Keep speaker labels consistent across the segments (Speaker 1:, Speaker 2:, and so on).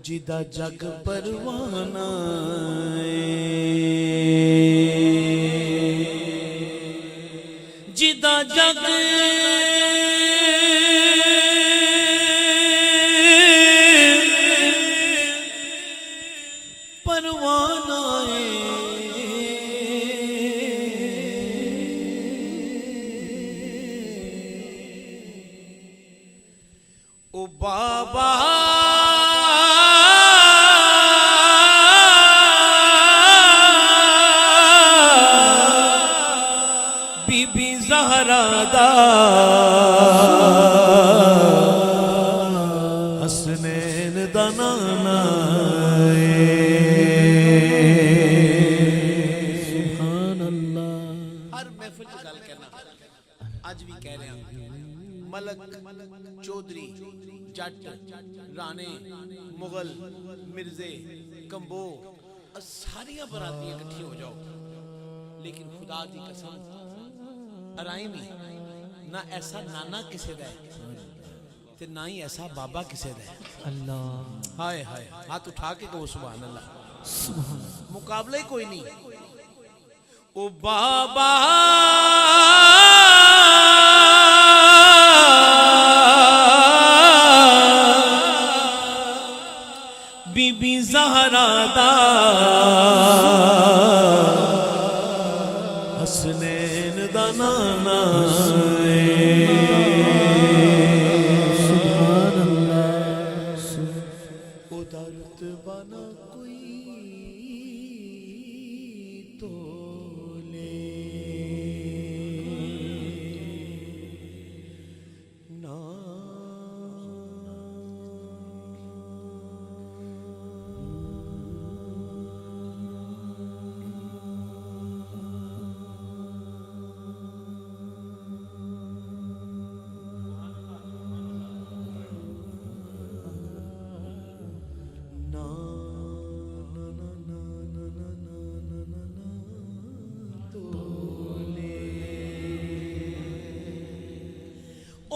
Speaker 1: जिदा जग परवाना जिदा जग परवाना ओ बाबा बीबी ज़हरा दा हसनैन दा नाना सुभान अल्लाह। हर महफिल च गल कहना अज भी कह रहे हैं मलक चौधरी जट राणे मुगल मिर्जे कंबो सारिया बरातियां इकट्ठी हो जाओ, लेकिन खुदा की कसम अराइमी ना ऐसा नाना किसे दा है ते ना ही ऐसा बाबा किसे दा है। अल्लाह हाय हाय हाथ उठा के कहो सुभान अल्लाह। मुकाबला ही कोई नहीं। ओ बाबा बीबी ज़हरा दा हसनैन दा नाना सुभान अल्लाह। ओदा रुतबा ना कोई तोले ना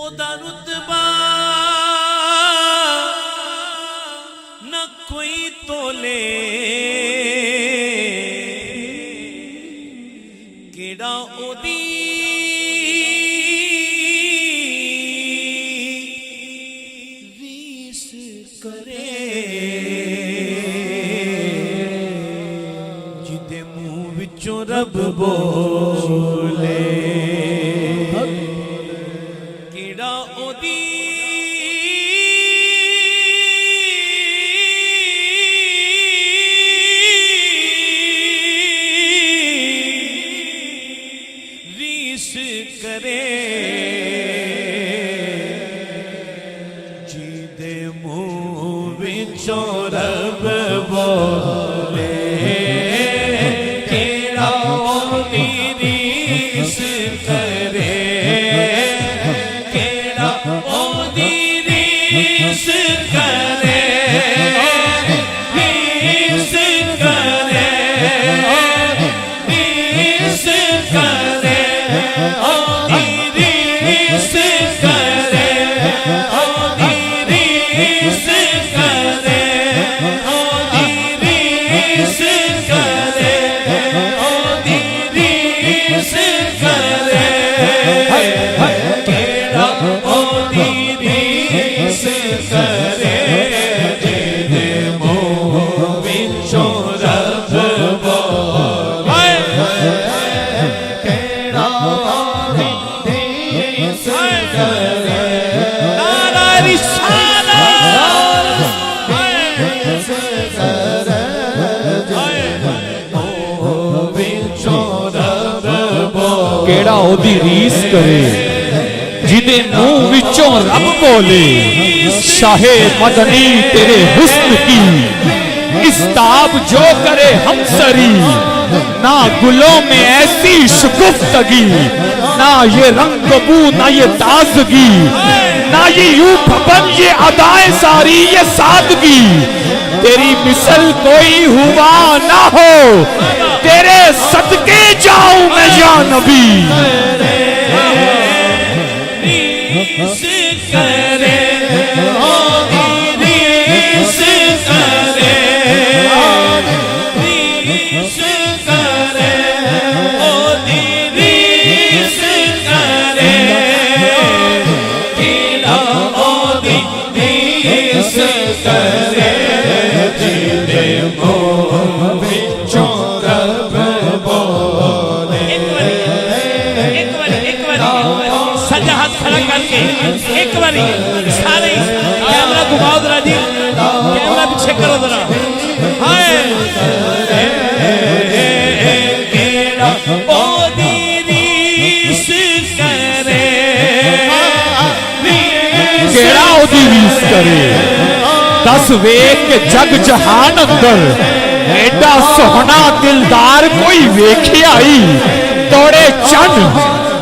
Speaker 1: ओदा रुतबा न कोई तोले केड़ा ओदी रीस करे जिदे मुंह विचों रब बोले करे जिदे मुंह विचों रब बोले केड़ा ओदी रीस करे केड़ा ओदी रीस करे रीस करे रीस करे
Speaker 2: केड़ा ओदी रीस करे जिदे मुंह विचों रब बोले शाहे मदनी तेरे हुस्न की इस्ताब जो करे हमसरी ना गुलों में ऐसी शुगुफ्तगी ना ये रंग बू ना ये ताजगी ना ये यूं फबन ये अदाएं सारी ये सादगी तेरी मिसल कोई हुआ ना हो तेरे सदके जाऊं मैं या नबी। करे करे जिदे मुंह विचों रब बोले।
Speaker 3: एक बारी सजा हाथ खड़ा करके एक बारी सारे कैमरा घुमाओ जरा जी, कैमरा पीछे करो जरा। हाय केड़ा ओदी रीस करे,
Speaker 2: केड़ा ओदी रीस करे। दस वेख के जग जहान अंदर एडा सोहना दिलदार कोई वेखिया आई, तोड़े चंद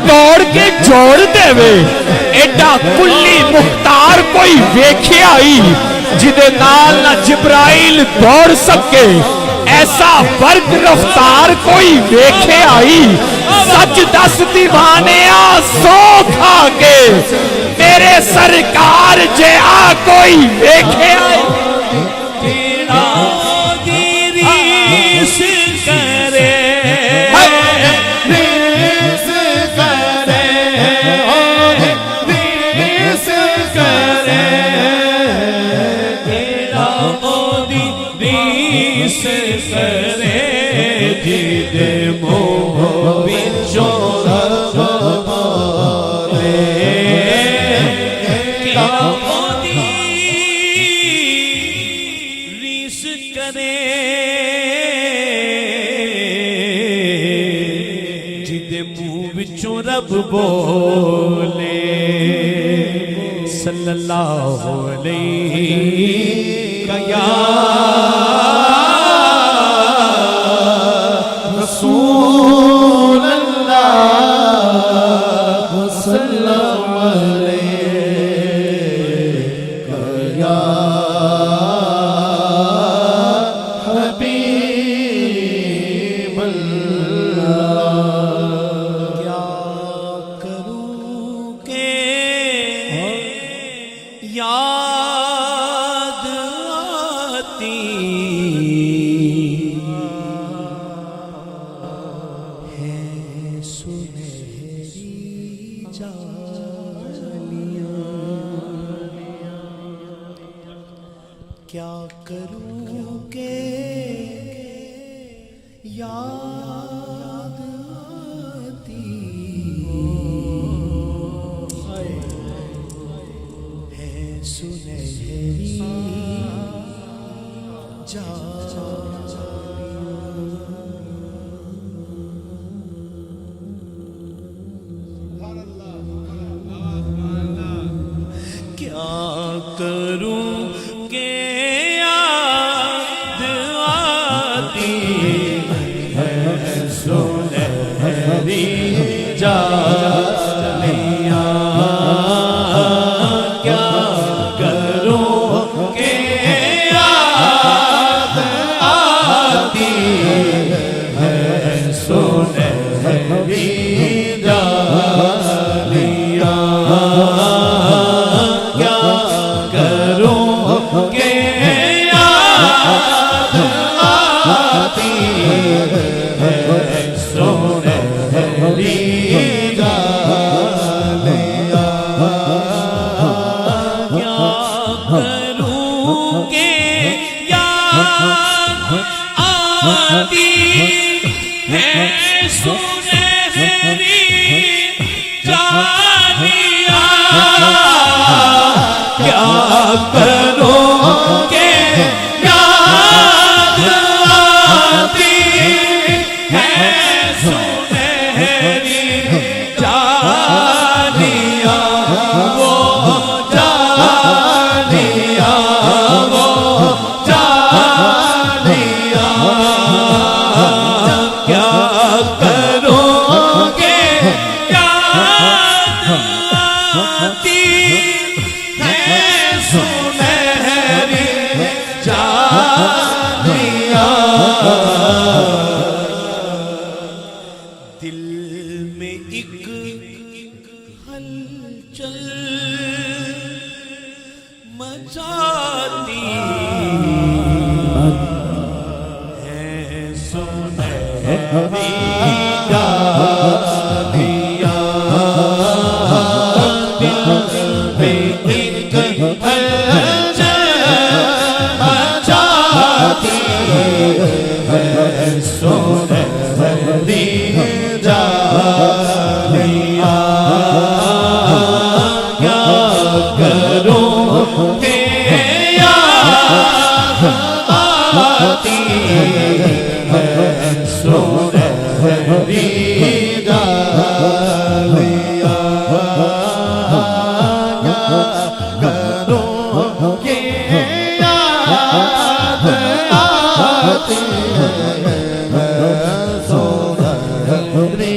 Speaker 2: तोड़ के जोड़ देवे। एडा कुल्ली मुख्तार कोई वेखिया आई, जिदे नाल ना जिब्राइल दौड़ सके। ऐसा वर्ग रफ्तार कोई वेखे आई, सच दस दीवाने सो खा के मेरे सरकार जे आ कोई वेखे आई।
Speaker 3: केड़ा ओदी रीस करे,
Speaker 2: रीस करे, रीस करे,
Speaker 3: केड़ा ओदी रीस करे जिदे मुंह विचों रब बोले। केड़ा ओदी रीस करे जिदे मुंह विचों रब बोले। सल्लल्लाहु अलैहि या
Speaker 2: रसूल अल्लाह सल्लल्लाहु अलैहि या हबीब अल्लाह।
Speaker 3: क्या करूं के याद आती है सुनहरी जालियां। क्या करूं के याद आती है सुनहरी क्या करूं के याद आती है सुनहरी जालियां। क्या करूं के याद आती है सुनहरी जालियां। क्या करूं के याद आती है सुनहरी जालियां। क्या करूं के याद आती है सुनहरी जालियां। क्या करूं के याद आती है सुनहरी जालियां। वो जालियां, वो जालियां। क्या करूं के याद आती है सुनहरी जालियां। दिल में एक हलचल मचाती है सुनहरी जालियां। दिल में एक हलचल
Speaker 2: आती है सुनहरी डालियाँ घरों की याद आती है सुनहरी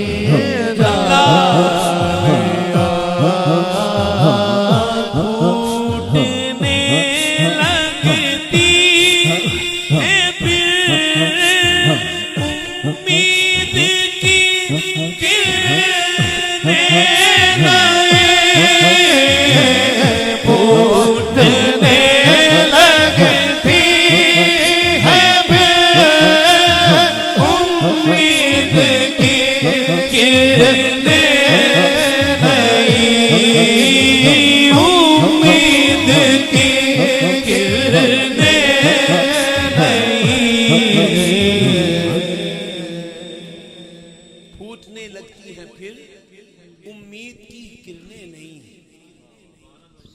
Speaker 1: उम्मीद की किरणें नहीं,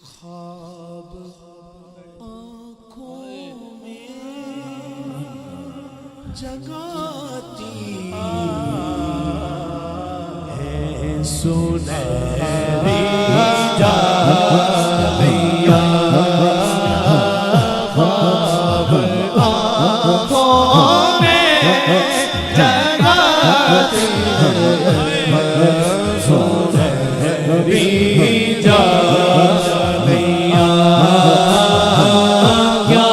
Speaker 1: ख्वाब आंखों में जगाती है
Speaker 2: सुनहरी डालियाँ ख्वाब आंखों में जगाती सुनहरी डालियाँ क्या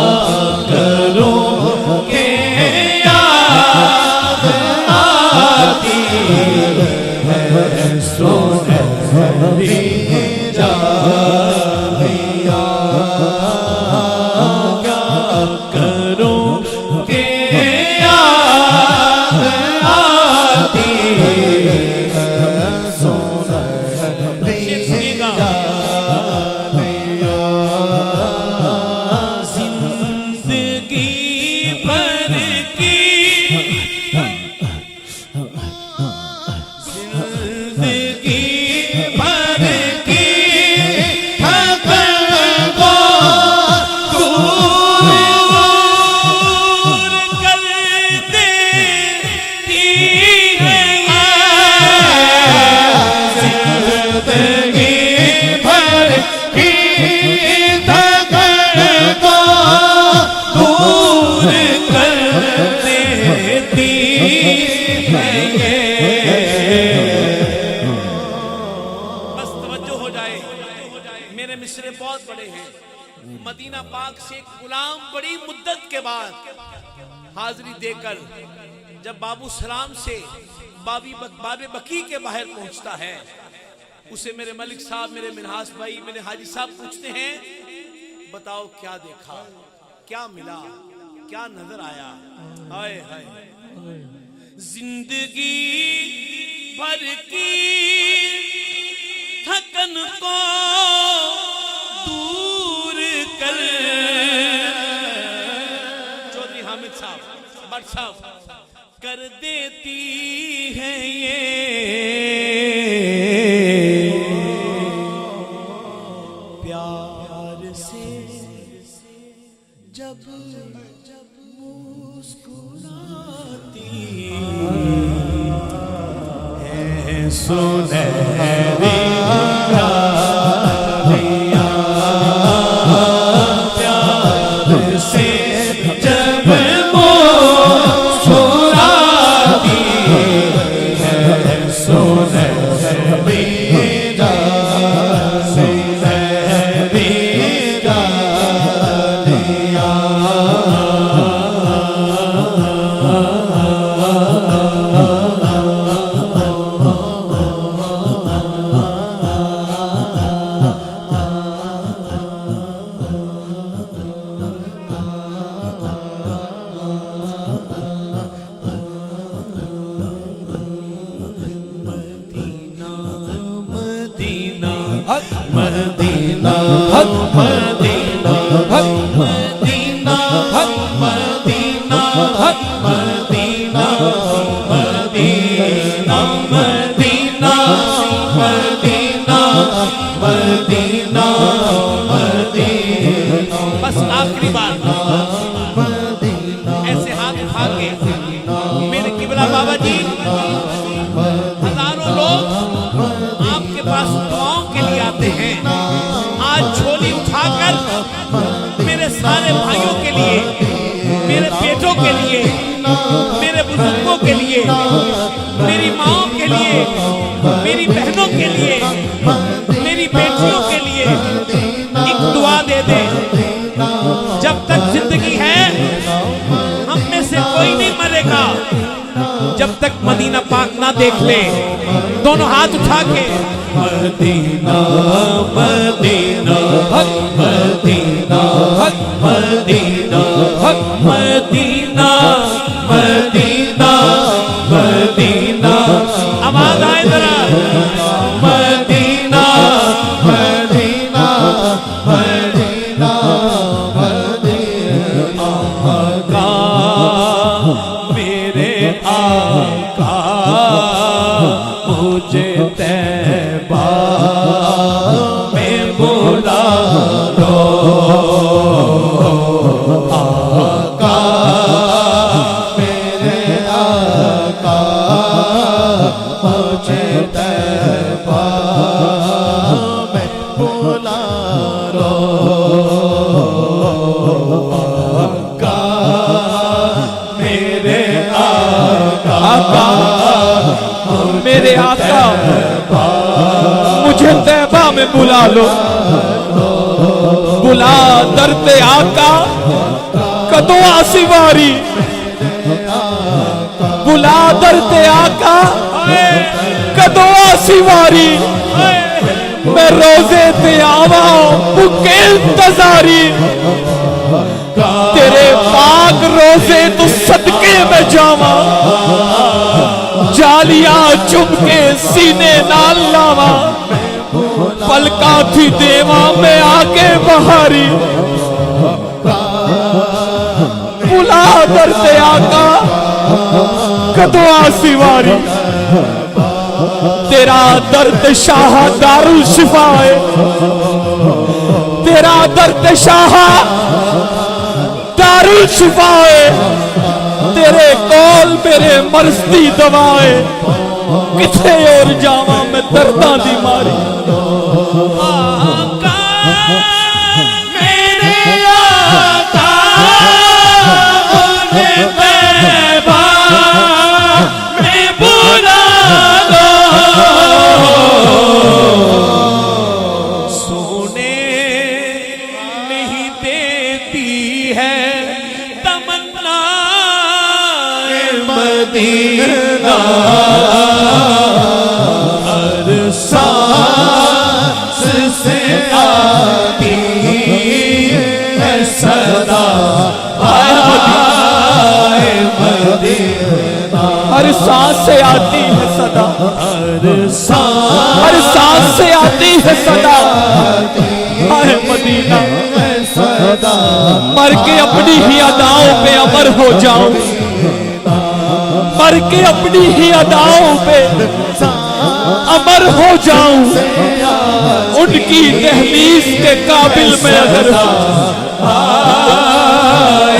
Speaker 2: करूं के याद आती है सुनहरी डालियाँ क्या करूं के याद आती है
Speaker 1: मदीना पाक से गुलाम बड़ी मुद्दत के बाद हाजिरी देकर जब बाबू सलाम से बाबे बकी के बाहर पहुंचता है, उसे मेरे मलिक साहब, मेरे मिनहास भाई, मेरे हाजी साहब पूछते हैं, बताओ क्या देखा, क्या मिला, क्या नजर आया? हाय हाय, जिंदगी भर की थकन को चौधरी हामिद साहब, भट्ट साहब कर देती है ये प्यार से जब मुस्कुराती है सुनहरी Medina Medina Medina Medina Medina Medina Medina Medina Medina Medina. बस आखिरी बार
Speaker 3: लिए, मेरे बेटों के लिए, मेरे बुजुर्गों के लिए, मेरी माओ के लिए, मेरी बहनों के लिए, मेरी बेटियों के लिए एक दुआ दे दे। जब तक जिंदगी है हम में से कोई नहीं मरेगा जब तक मदीना पाक ना देख ले। दोनों हाथ उठा के मदीना मदीना हक मदीना हक मदीना हक मदीना मदीना मदीना। आवाज आए जरा, मदीना मदीना मदीना मदीना। आका मेरे आका मुझे तैबा में बुला लो। आका मेरे आका मुझे तैबा में बुला लो। आका मेरे आका मेरे आका मुझे तैबा में बुला लो। बुला दरते आका कदों आसी वारी, बुला दरते आका कदों आसी वारी। मैं रोजे ते आवा भुखे इंतजारी, तेरे पाक रोजे तो सदके में जावा। जालिया चुम के सीने नाल लावा, पलका थी देवा मैं आके बहारी। बुला दरते आका कदों आसी वारी। तेरा दर्द शाह दारुल शिफा है, तेरा दर्द शाह दारुल शिफा है। तेरे कौल मेरे मर्ज दी दवा है, किथे और जावा मैं दर्दां दी मारी। आका मेरे आका मुझे तैबा में बुला लो। सोने नहीं देती है तमन्ना मदीना, हर सांस से आती है सदा आए मदीना। हर सांस से आती है सदा, हर सांस से आती है सदा आए मदीना। मर के अपनी ही अदाओं पे अमर हो जाऊं, मर के अपनी ही अदाओं पे अमर हो जाऊं। उनकी दहलीज के काबिल में अगर,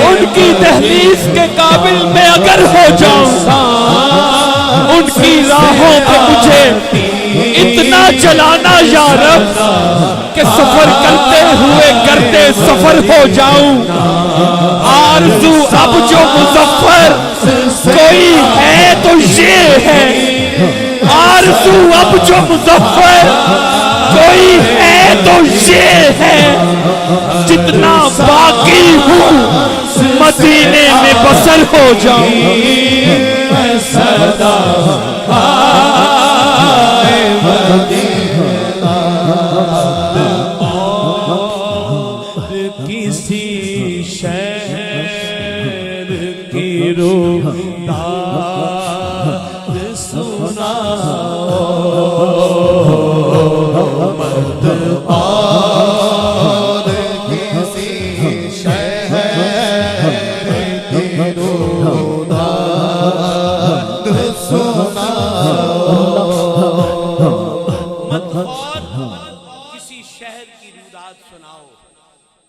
Speaker 3: उनकी दहलीज के काबिल में अगर हो जाऊं, उनकी राहों पे मुझे इतना जलाना या रब कि सफर करते हुए करते सफर हो जाऊं। आरज़ू अब जो मुज़फ़्फ़र कोई है तो ये है, आरज़ू अब जो मुज़फ़्फ़र कोई है तो ये है। जितना बाकी हूँ मदीने में बसर हो जाऊं। सदा आए मदीना और किसी शहर की रुदाद सुनाओ। मत और किसी शहर की रुदाद किसी शहर की रुदाद सुनाओ।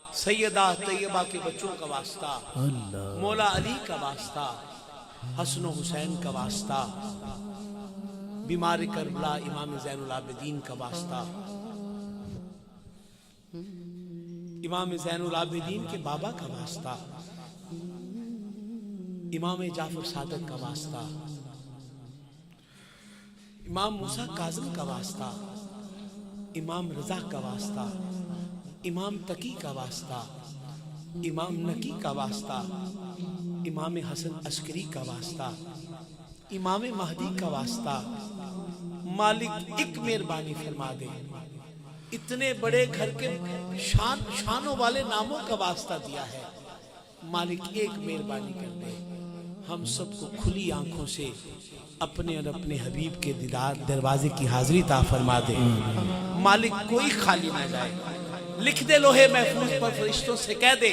Speaker 3: सैयदा तैयबा के बच्चों का वास्ता, मौला अली का वास्ता, हसन हुसैन का वास्ता, बीमार करबला इमाम ज़ैनुल आबिदीन का वास्ता।
Speaker 1: इमाम ज़ैनुल आबिदीन के बाबा का वास्ता, इमाम जाफर सादिक का वास्ता, इमाम मूसा काज़िम का वास्ता, इमाम रज़ा का वास्ता, इमाम तकी का वास्ता, इमाम नकी का वास्ता, इमाम हसन अस्करी का वास्ता, इमाम महदी का वास्ता। मालिक एक मेहरबानी फरमा दे, इतने बड़े घर के शानों वाले नामों का वास्ता दिया है। मालिक एक मेहरबानी कर दे, हम सबको खुली आंखों से अपने और अपने हबीब के दीदार दरवाजे की हाजिरी ता फरमा दे। मालिक कोई खाली ना जाए, लिख दे लोहे महफूज पर फरिश्तों से कह दे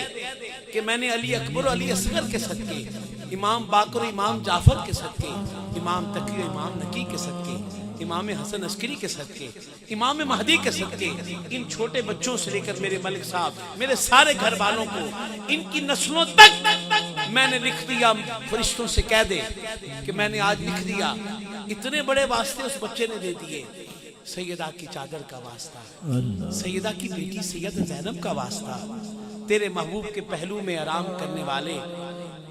Speaker 1: कि मैंने अली अकबर और अली असगर के सदके, इमाम बाकर इमाम जाफर के सदके, इमाम तकी इमाम नकी के सदके, इमाम हसन अस्करी के सदके, इमाम महदी के सदके, इन छोटे बच्चों से लेकर मेरे मलिक साहब, मेरे सारे घर वालों को, इनकी नस्लों तक मैंने लिख दिया। फरिश्तों से कह दे कि मैंने आज लिख दिया। इतने बड़े वास्ते उस बच्चे ने दे दिए। सैयदा की चादर का वास्ता, सैयदा की बेटी सैयद ज़ैनब का वास्ता, तेरे महबूब के पहलू में आराम करने वाले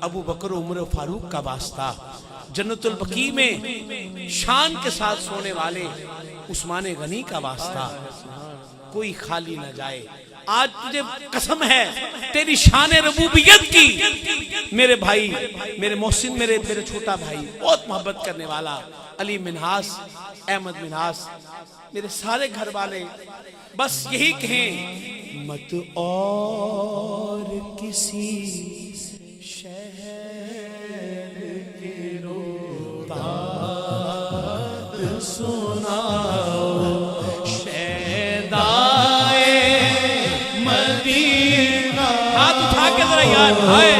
Speaker 1: अबू बकर उमर फारूक का वास्ता, जन्नतुल बकी में शान के साथ सोने वाले उस्मान गनी का वास्ता। कोई खाली न जाए। आज तुझे कसम है तेरी शान रबूबियत की, मेरे भाई, मेरे मोहसिन, मेरे छोटा भाई, बहुत मोहब्बत करने वाला अली मिन्हास, अहमद मिन्हास, मेरे सारे घर वाले बस यही कहें, मत और किसी शहर के रोताद सुनाओ, शहदाए मदीना। हाथ उठा के जरा यार, हाय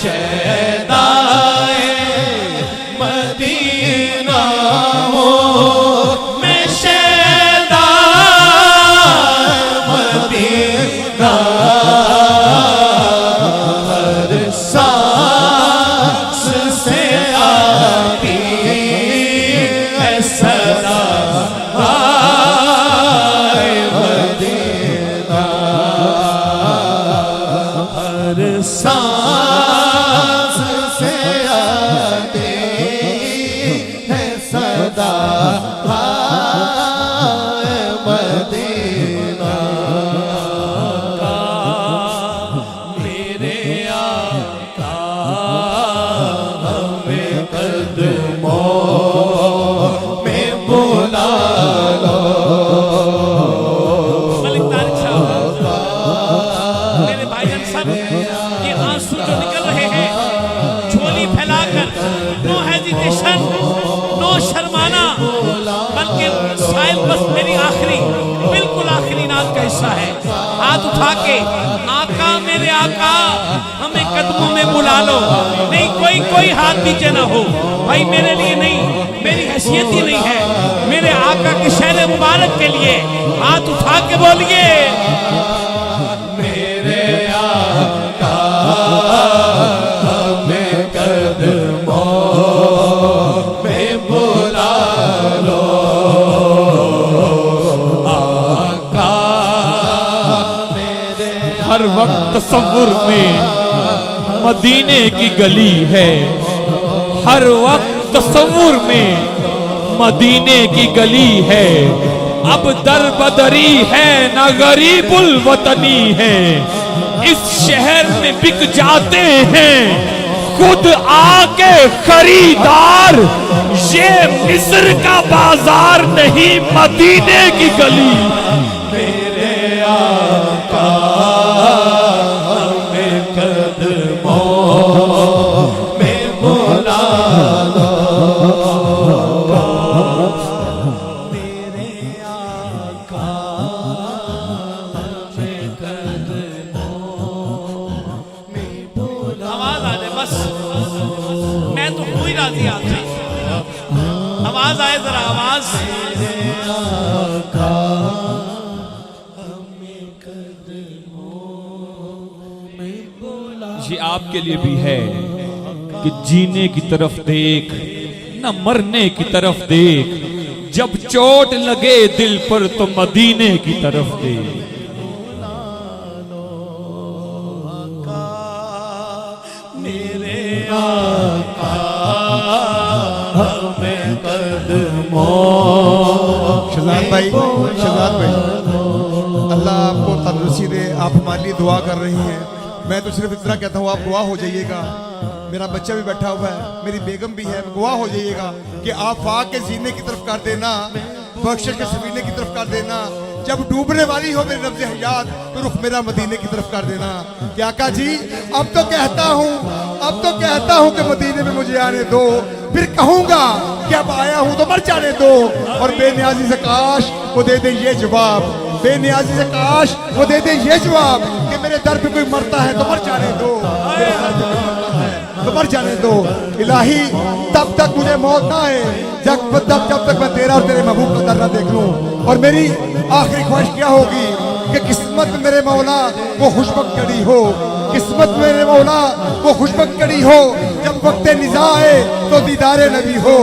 Speaker 1: शहदाए मदीना हो, मैं शहदाए मदीना, हर सांस से आती है सदा, हाय मदीना, हर सांस से आती है सदा, हाय मदीना का मेरे आका हमें कदमों में बुला लो। मलिक तारिक साहब, मेरे भाईजान सब ये आंसू जो निकल रहे हैं, झोली फैलाकर, नो हेजिटेशन, नो शर्माना, बल्कि शायद बस मेरी आखिरी, बिल्कुल आखिरी नात का हिस्सा है। हाथ उठा के आका, मेरे आका हमें कदमों में बुला लो। नहीं, कोई हाथ नीचे ना हो भाई, मेरे लिए नहीं, मेरी हैसियत ही नहीं है, मेरे आका के शहर मुबारक के लिए हाथ उठा के बोलिए, मेरे आका हमें कदमों में बुला लो, आका मेरे।
Speaker 2: हर वक्त तसव्वुर में मदीने की गली है, हर वक्त तसव्वुर में मदीने की गली है। अब दर बदरी है न गरीबुल वतनी है, इस शहर में बिक जाते हैं खुद आके खरीदार। ये मिस्र का बाजार नहीं, मदीने की गली।
Speaker 1: मेरे आका हमें कदमों में बुला लो, मेरे आका हमें कदमों में बुला। आवाज आ जाए बस, मैं तो हूँ ही राजी आपसे। आवाज आए जरा, आवाज।
Speaker 2: ये आपके लिए भी है कि जीने की तरफ देख, न मरने की तरफ देख, जब चोट लगे दिल पर तो मदीने की तरफ देख।
Speaker 3: मेरे आका में कदमों।
Speaker 4: शहजाद भाई, अल्लाह आपको तंदुरुस्ती दे। आप हमारे लिए दुआ कर रही हैं। मैं तो सिर्फ इतना कहता हूँ, आप गवाह हो जाइएगा। मेरा बच्चा भी बैठा हुआ है, मेरी बेगम भी है, गवाह हो जाइएगा कि आप फाक के सीने की तरफ कर देना, बख्शिश के सफीने की तरफ कर देना। जब डूबने वाली हो मेरी नब्ज़ हयात तो रुख मेरा मदीने की तरफ कर देना। क्या आका जी, अब तो कहता हूँ कि मदीने में मुझे आने दो, फिर कहूंगा कि अब आया हूँ तो मर जाने दो। और बेनियाजी से काश वो दे दे ये जवाब, बेनियाजी से काश वो दे दे ये जवाब कि मेरे दर पे कोई मरता है तो मर जाने दो, मेरे दर पे कोई मरता है तो मर जाने दो। इलाही, तब तक मुझे मौत ना आए जब तक मैं तेरा और तेरे महबूब का दर ना देख लूं। और मेरी आखिरी ख्वाहिश क्या होगी कि किस्मत में मेरे मौला वो खुशबक कड़ी हो, किस्मत में मेरे मौला वो खुशबक कड़ी हो। जब वक्त निज़ा आए तो दीदारे नबी हो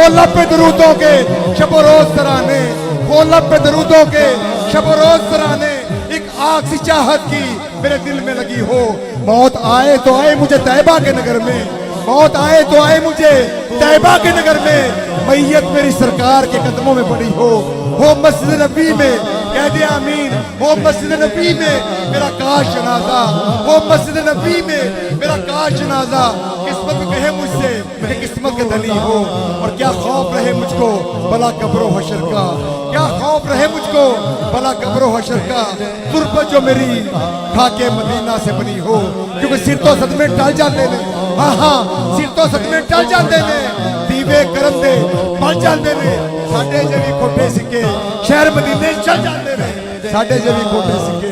Speaker 4: लब पे दरूदों के शब रोज तराने, हो लब पे दरूदों के शब रोज तराने। एक आग सी चाहत की मेरे दिल में लगी हो। मौत आए तो आए मुझे तैबा के नगर में, मौत आए तो आए मुझे तैबा के नगर में। मैयत मेरी सरकार के कदमों में पड़ी हो मस्जिद नबी में कह दे आमीन। हो मस्जिद नबी में मेरा काश जनाजा, हो मस्जिद नबी में मेरा काश जनाजा। किस्मत कहे मुझसे कि किस्मत के धनी हो। और क्या खौफ रहे मुझको भला कब्रो हशर का, क्या खौफ रहे मुझको भला कब्रो हशर का। तुरबत जो मेरी खाके मदीना से बनी हो, क्योंकि सिर तो सदमे टल जाते ने, हाँ सिर तो सदमे टल जाते ने, दीवे करम दे बल जाते ने। साडे जेवी कोठे सिक्के शहर मदीने चल जाते ने, साडे जेवी कोठे सिक्के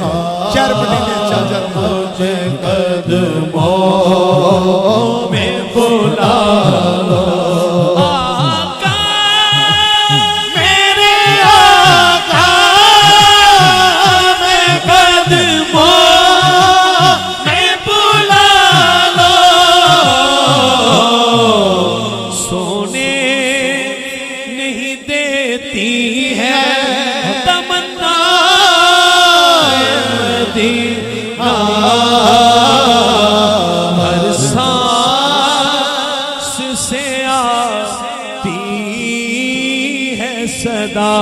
Speaker 4: शहर मदीने चल जाते ने।
Speaker 3: कदमों में बुला लो आका, मेरे आका में कदमों में बुला लो। सोने नहीं देती है तमन्ना मदीना, हर सांस से आती है सदा।